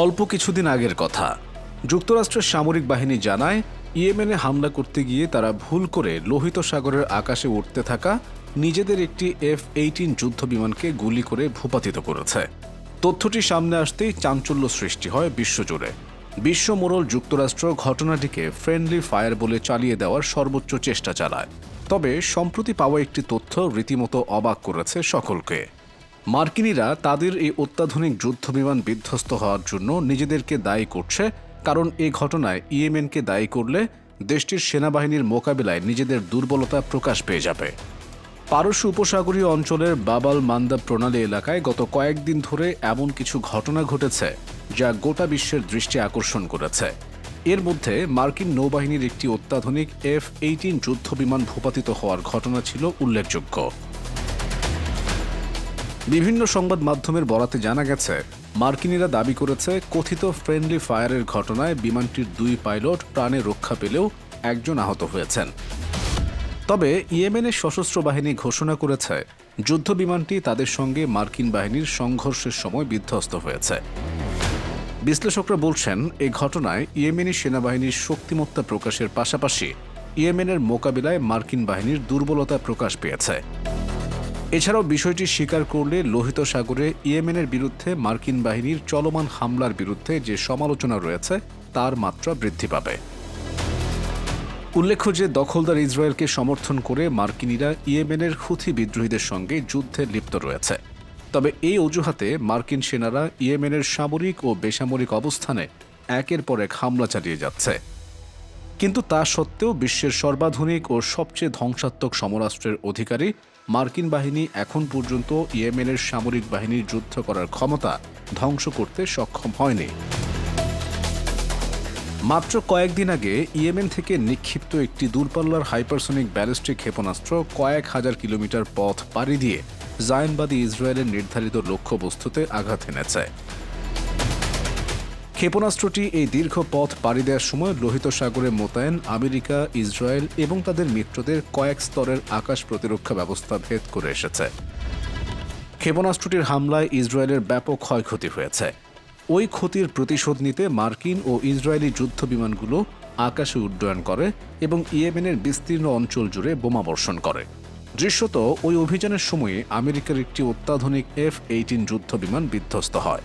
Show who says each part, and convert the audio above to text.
Speaker 1: অল্প কিছুদিন আগের কথা। যুক্তরাষ্ট্রের সামরিক বাহিনী জানায়, ইয়েমেনে হামলা করতে গিয়ে তারা ভুল করে লোহিত সাগরের আকাশে উঠতে থাকা নিজেদের একটি F-18 যুদ্ধবিমানকে গুলি করে ভূপাতিত করেছে। তথ্যটি সামনে আসতেই চাঞ্চল্য সৃষ্টি হয় বিশ্বজুড়ে। বিশ্বমোড়ল যুক্তরাষ্ট্র ঘটনাটিকে ফ্রেন্ডলি ফায়ার বলে চালিয়ে দেওয়ার সর্বোচ্চ চেষ্টা চালায়। তবে সম্প্রতি পাওয়া একটি তথ্য রীতিমতো অবাক করেছে সকলকে। মার্কিনিরা তাদের এই অত্যাধুনিক যুদ্ধবিমান বিধ্বস্ত হওয়ার জন্য নিজেদেরকে দায়ী করছে, কারণ এই ঘটনায় ইয়েমেনকে দায়ী করলে দেশটির সেনাবাহিনীর মোকাবিলায় নিজেদের দুর্বলতা প্রকাশ পেয়ে যাবে। পারস্য উপসাগরীয় অঞ্চলের বাবাল মান্দাব প্রণালী এলাকায় গত কয়েকদিন ধরে এমন কিছু ঘটনা ঘটেছে যা গোটা বিশ্বের দৃষ্টি আকর্ষণ করেছে। এর মধ্যে মার্কিন নৌবাহিনীর একটি অত্যাধুনিক F-18 যুদ্ধবিমান ভূপাতিত হওয়ার ঘটনা ছিল উল্লেখযোগ্য। বিভিন্ন সংবাদ মাধ্যমের বরাতে জানা গেছে, মার্কিনিরা দাবি করেছে কথিত ফ্রেন্ডলি ফায়ারের ঘটনায় বিমানটির 2 পাইলট প্রাণে রক্ষা পেলেও একজন আহত হয়েছেন। তবে ইয়েমেনের সশস্ত্র বাহিনী ঘোষণা করেছে যুদ্ধবিমানটি তাদের সঙ্গে মার্কিন বাহিনীর সংঘর্ষের সময় বিধ্বস্ত হয়েছে। বিশ্লেষকরা বলছেন, এই ঘটনায় ইয়েমেনি সেনাবাহিনীর শক্তিমত্তা প্রকাশের পাশাপাশি ইয়েমেনের মোকাবিলায় মার্কিন বাহিনীর দুর্বলতা প্রকাশ পেয়েছে। এছাড়াও বিষয়টি স্বীকার করলে লোহিত সাগরে ইয়েমেনের বিরুদ্ধে মার্কিন বাহিনীর চলমান হামলার বিরুদ্ধে যে সমালোচনা রয়েছে তার মাত্রা বৃদ্ধি পাবে। উল্লেখ্য যে দখলদার ইসরায়েলকে সমর্থন করে মার্কিনিরা ইয়েমেনের হুথি বিদ্রোহীদের সঙ্গে যুদ্ধে লিপ্ত রয়েছে। তবে এই অজুহাতে মার্কিন সেনারা ইয়েমেনের সামরিক ও বেসামরিক অবস্থানে একের পর এক হামলা চালিয়ে যাচ্ছে। কিন্তু তা সত্ত্বেও বিশ্বের সর্বাধুনিক ও সবচেয়ে ধ্বংসাত্মক সমরাস্ত্রের অধিকারী মার্কিন বাহিনী এখন পর্যন্ত ইয়েমেনের সামরিক বাহিনীর যুদ্ধ করার ক্ষমতা ধ্বংস করতে সক্ষম হয়নি। মাত্র কয়েকদিন আগে ইয়েমেন থেকে নিক্ষিপ্ত একটি দূরপাল্লার হাইপারসনিক ব্যালিস্টিক ক্ষেপণাস্ত্র কয়েক হাজার কিলোমিটার পথ পাড়ি দিয়ে জায়নবাদী ইসরায়েলের নির্ধারিত লক্ষ্যবস্তুতে আঘাত এনেছে। ক্ষেপণাস্ত্রটি এই দীর্ঘ পথ পাড়ি দেওয়ার সময় লোহিত সাগরে মোতায়েন আমেরিকা, ইসরায়েল এবং তাদের মিত্রদের কয়েক স্তরের আকাশ প্রতিরক্ষা ব্যবস্থা ভেদ করে এসেছে। ক্ষেপণাস্ত্রটির হামলায় ইসরায়েলের ব্যাপক ক্ষয়ক্ষতি হয়েছে। ওই ক্ষতির প্রতিশোধ নিতে মার্কিন ও ইসরায়েলি যুদ্ধবিমানগুলো আকাশে উড্ডয়ন করে এবং ইয়েমেনের বিস্তীর্ণ অঞ্চল জুড়ে বোমাবর্ষণ করে। দৃশ্যত ওই অভিযানের সময়ে আমেরিকার একটি অত্যাধুনিক F-18 যুদ্ধবিমান বিধ্বস্ত হয়।